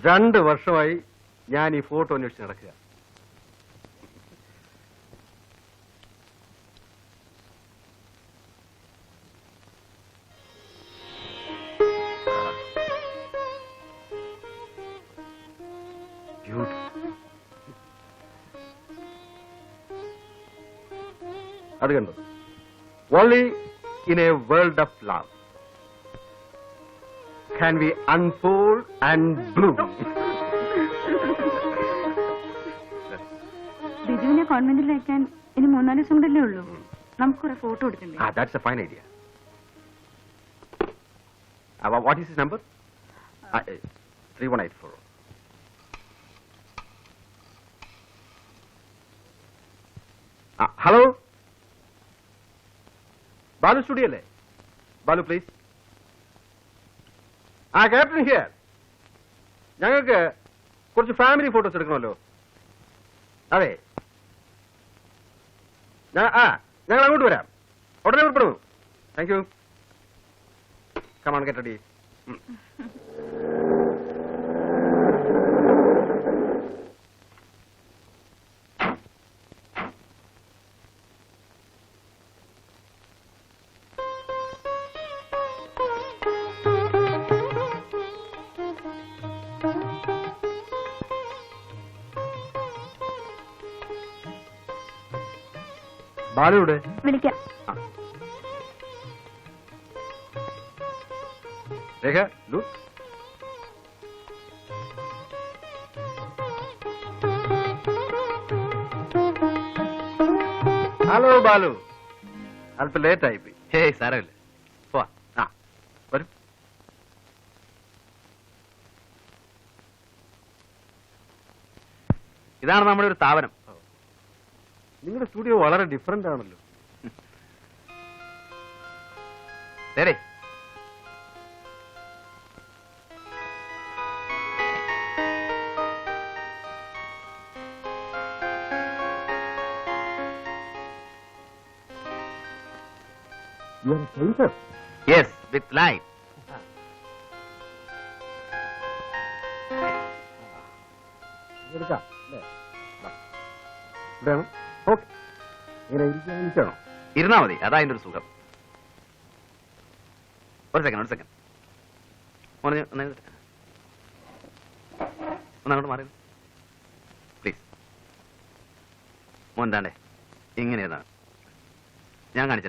2 വർഷമായി ഞാൻ ഈ ഫോട്ടോ അന്വേഷിച്ച് നടക്കുക. അത് കണ്ടു. Only in a world of love can we unfold and bloom. ബിജുവിനെ കോൺവെന്റിൽ അയക്കാൻ ഇനി 3-4 ദിവസം കൂടെ ഉള്ളൂ. നമുക്കൊരു ഫോട്ടോ എടുക്കണ്ടേ? That's a fine idea. What is his number? 3184. Hello? Balu studio അല്ലേ? ബാലു പ്ലീസ്. Captain here. ഞങ്ങൾക്ക് കുറച്ച് ഫാമിലി ഫോട്ടോസ് എടുക്കണമല്ലോ. അതെ, ഞങ്ങൾ അങ്ങോട്ട് വരാം. ഉടനെ പുറപ്പെടുന്നു. Thank you. Come on, get ready. ബാലുവിടെ? വിളിക്കാം. രേഖ, look. ഹലോ ബാലു, അല്പം ലേറ്റ് ആയിപ്പോയി. ഹേയ് സാരമില്ല, പോവാ. വരും. ഇതാണ് നമ്മുടെ ഒരു സ്ഥാപനം. നിങ്ങളുടെ സ്റ്റുഡിയോ വളരെ ഡിഫറന്റ് ആണല്ലോ. ശരി, യെസ്, വിത്ത് ലൈറ്റ്. എടുക്കാം അല്ലേ? ഇവിടെയാണോ? ഓക്കെ. ഇങ്ങനെ ഇരിക്കാണോ? ഇരുന്നാ മതി, അതാ അതിന്റെ ഒരു സുഖം. ഒരു സെക്കൻഡ് ഒന്നങ്ങോട്ട് മാറി പ്ലീസ്. മോൻതാണ്ടേ ഇങ്ങനെ ഇരുന്നാ. ഞാൻ കാണിച്ചേ.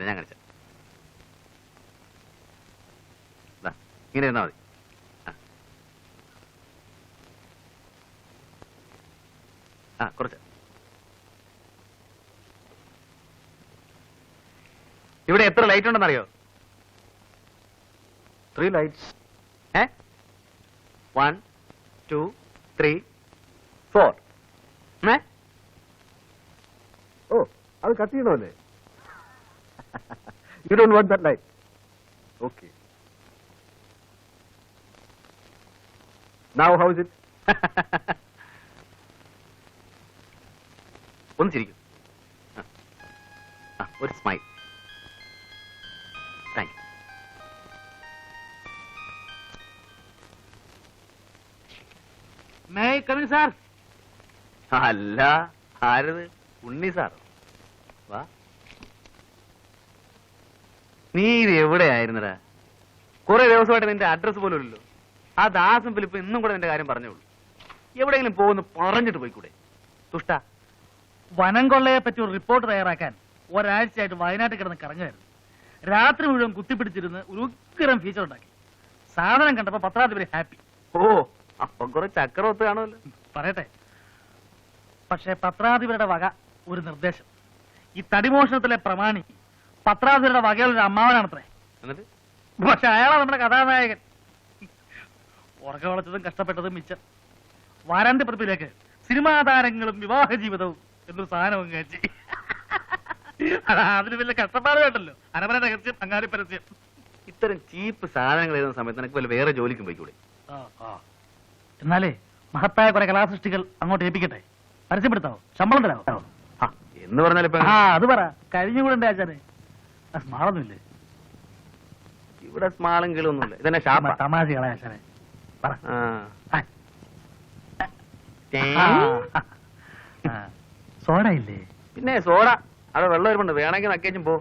ഇങ്ങനെ ഇരുന്നാ മതി. കുറച്ച്. ഇവിടെ എത്ര ലൈറ്റ് ഉണ്ടെന്നറിയോ? 3 lights. 1 2 3 4. ഓ, അത് cut ചെയ്യണമല്ലേ? You don't want that light. Okay. Now how is it? ഒന്ന് ചിരിക്കും. ഒരു smile. Thank you. May I come in, sir? അല്ല, ആരത്? ഉണ്ണി സാർ. വാ. നീ ഇത് എവിടെയായിരുന്നടാ? കുറെ ദിവസമായിട്ട് നിന്റെ അഡ്രസ് പോലും ഇല്ലല്ലോ. ആ ദാസും ഫിലിപ്പ് ഇന്നും കൂടെ നിന്റെ കാര്യം പറഞ്ഞോളൂ. എവിടെയെങ്കിലും പോകുന്നു പറഞ്ഞിട്ട് പോയിക്കൂടെ? തുഷ്ട. വനം കൊള്ളയെ പറ്റി ഒരു റിപ്പോർട്ട് തയ്യാറാക്കാൻ ഒരാഴ്ചയായിട്ട് വയനാട്ടിൽ കിടന്ന് കറങ്ങുമായിരുന്നു. രാത്രി മുഴുവൻ കുത്തിപ്പിടിച്ചിരുന്ന് ഒരു ഉഗ്രം ഫീച്ചർ ഉണ്ടാക്കി. സാധനം കണ്ടപ്പോ പത്രാധിപര് ഹാപ്പി. ഓ, അപ്പൊ കുറെ ചക്രവത്ത് കാണുമല്ലോ. പറയട്ടെ, പക്ഷെ പത്രാധിപരുടെ വക ഒരു നിർദ്ദേശം. ഈ തടിമോഷണത്തിലെ പ്രമാണി പത്രാധിപരുടെ വകയുള്ള ഒരു അമ്മാവനാണത്രേ. എന്നിട്ട് പക്ഷെ അയാളാണ് നമ്മുടെ കഥാനായകൻ. ഉറക്കം വളച്ചതും കഷ്ടപ്പെട്ടതും മിച്ചം. വാരാന്ത്യ പതിപ്പിലേക്ക് സിനിമാ താരങ്ങളും വിവാഹ ജീവിതവും എന്നൊരു സാധനം കഴിച്ച് അതിന് വലിയ കഷ്ടപ്പാട് കേട്ടല്ലോ. അരമന രഹസ്യം, അങ്ങാടി പരസ്യം. ഇത്തരം ചീപ്പ് സാധനങ്ങൾ എഴുതുന്ന സമയത്ത് നിനക്ക് വല്ല വേറെ ജോലിക്കും പോയിക്കൂടെ? എന്നാലേ മഹത്തായ കുറെ കലാസൃഷ്ടികൾ അങ്ങോട്ട് ഏൽപ്പിക്കട്ടെ. പരസ്യപ്പെടുത്താവോ? ശമ്പളം തരാവോ? എന്ന് പറഞ്ഞാൽ ഇപ്പൊ അത് പറ. കഴിഞ്ഞുകൂടെ ആചാരെ. സ്മാളൊന്നുമില്ലേ ഇവിടെ? സ്മാളും കിളൊന്നുമില്ല. ഇതന്നെ ഷാപ്പ. തമാശകളെ ആശാനെ പറ. സോഡ ഇല്ലേ? പിന്നെ സോഡ അവിടെ വെള്ളം വരുന്നുണ്ട്, വേണമെങ്കിൽ നക്കേച്ചും പോ.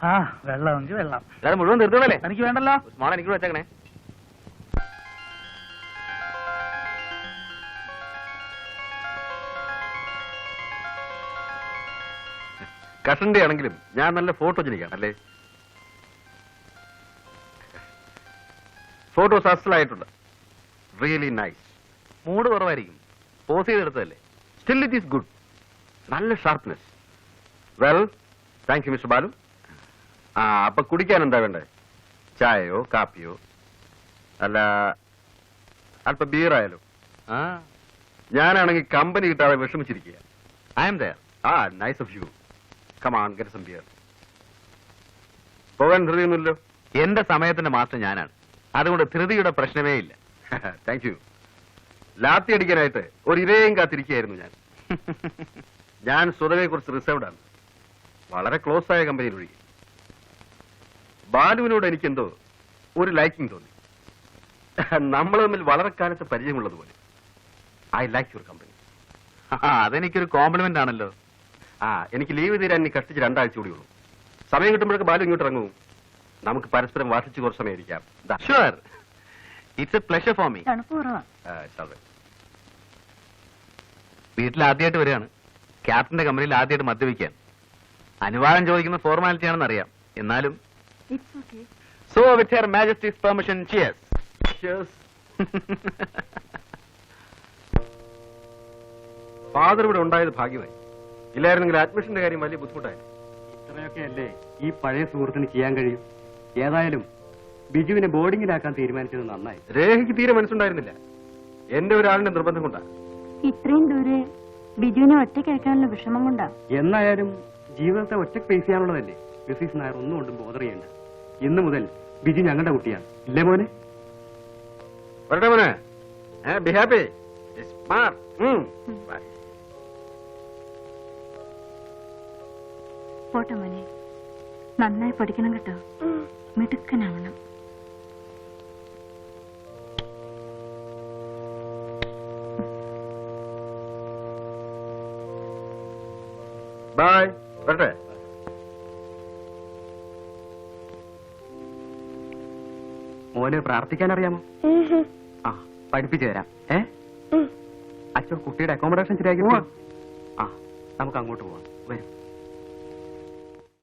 ആ വെള്ളമെങ്കിൽ വെള്ളം. അല്ലാതെ മുഴുവൻ തീർത്തോളല്ലേ? എനിക്ക് വേണ്ടല്ലോ. സ്മോൾ എനിക്ക് വെച്ചേക്കണേ. കഷന്റെ ആണെങ്കിലും ഞാൻ നല്ല ഫോട്ടോജനിക്കാണ് അല്ലേ? ഫോട്ടോസ് അസലായിട്ടുണ്ട്. Really nice. മൂഡ് കുറവായിരിക്കും, പോസ് ചെയ്തെടുത്തതല്ലേ. Still it is good. നല്ല sharpness. Well, thank you mister Balu. അപ്പൊ കുടിക്കാൻ എന്താ വേണ്ടേ? ചായയോ കാപ്പിയോ അല്ല അല്പം ബിയറായാലോ? ആ, ഞാനാണെങ്കിൽ കമ്പനി കിട്ടാതെ വിഷമിച്ചിരിക്കുക. I am there. Nice of you. Come on, get some beer. പോകാൻ ധൃതിയൊന്നുമില്ലോ? എന്റെ സമയത്തിന്റെ മാസ്റ്റർ ഞാനാണ്, അതുകൊണ്ട് ധൃതിയുടെ പ്രശ്നമേ ഇല്ല. Thank you. ലാത്തി അടിക്കാനായിട്ട് ഒരു ഇരയും കാത്തിരിക്കുകയായിരുന്നു ഞാൻ. ഞാൻ സ്വതവെ കുറിച്ച് റിസർവ്ഡ് ആണ്, വളരെ ക്ലോസ് ആയ കമ്പനിയിൽ. ബാലുവിനോട് എനിക്കെന്തോ ഒരു ലൈക്കിംഗ് തോന്നി. നമ്മൾ തമ്മിൽ വളരെ കാലത്ത് പരിചയമുള്ളതുപോലെ. I like your company. അതെനിക്കൊരു കോംപ്ലിമെന്റ് ആണല്ലോ. എനിക്ക് ലീവ് തീരാൻ ഇനി കഷ്ടിച്ച് 2 ആഴ്ച കൂടി ഉള്ളൂ. സമയം കിട്ടുമ്പോഴൊക്കെ ബാലു ഇങ്ങോട്ട് ഇറങ്ങും. നമുക്ക് പരസ്പരം വാഷിച്ച് കുറച്ച് സമയം ഇരിക്കാം. Sure, it's A pleasure for me. തണുപ്പ് കുറവാ. വീട്ടിൽ ആദ്യമായിട്ട് വരികയാണ്, ക്യാപ്റ്റന്റെ കമ്പനിയിൽ ആദ്യമായിട്ട് മദ്യപിക്കാൻ. അനുവാദം ചോദിക്കുന്ന ഫോർമാലിറ്റി ആണെന്ന് അറിയാം, എന്നാലും. It's okay. So with hair Majesty's permission, cheers. Father ഇവിടെ ഉണ്ടായത് ഭാഗ്യമായി. ഇല്ലായിരുന്നെങ്കിൽ അഡ്മിഷന്റെ കാര്യം വലിയ ബുദ്ധിമുട്ടായി. ഇത്രയൊക്കെ അല്ലേ ഈ പഴയ സുഹൃത്തിന് ചെയ്യാൻ കഴിയും. ഏതായാലും ബിജുവിനെ ബോർഡിങ്ങിലാക്കാൻ തീരുമാനിച്ചത് നന്നായി. രേഖയ്ക്ക് തീരെ മനസ്സുണ്ടായിരുന്നില്ല. എന്റെ ഒരാളിന്റെ നിർബന്ധം കൊണ്ടാ. ഇത്രയും ദൂരെ ബിജുവിനെ ഒറ്റയ്ക്ക് അയക്കാനുള്ള വിഷമം കൊണ്ടാ. എന്നായാലും ജീവിതത്തെ ഒറ്റയ്ക്ക് ഫേസ് ചെയ്യാനുള്ളതല്ലേ. മിസ്സിസ് നായർ ഒന്നും കൊണ്ടും ബോധർ ചെയ്യണ്ട. ഇന്നു മുതൽ ബിജു ഞങ്ങളുടെ കുട്ടിയാണ്, ഇല്ലേ മോനെ? വരട്ടെ മോനെ. Be happy. സ്മാർട്ട്. പോട്ടെ മോനെ, നന്നായി പഠിക്കണം കേട്ടോ, മിടുക്കനാവണം. ബൈ. വരട്ടെ. മോനെ പ്രാർത്ഥിക്കാൻ അറിയാമോ? പഠിപ്പിച്ചു തരാം. അച്ഛൻ കുട്ടിയുടെ അക്കോമഡേഷൻ ശരിയാക്കി. നമുക്ക് അങ്ങോട്ട് പോവാം.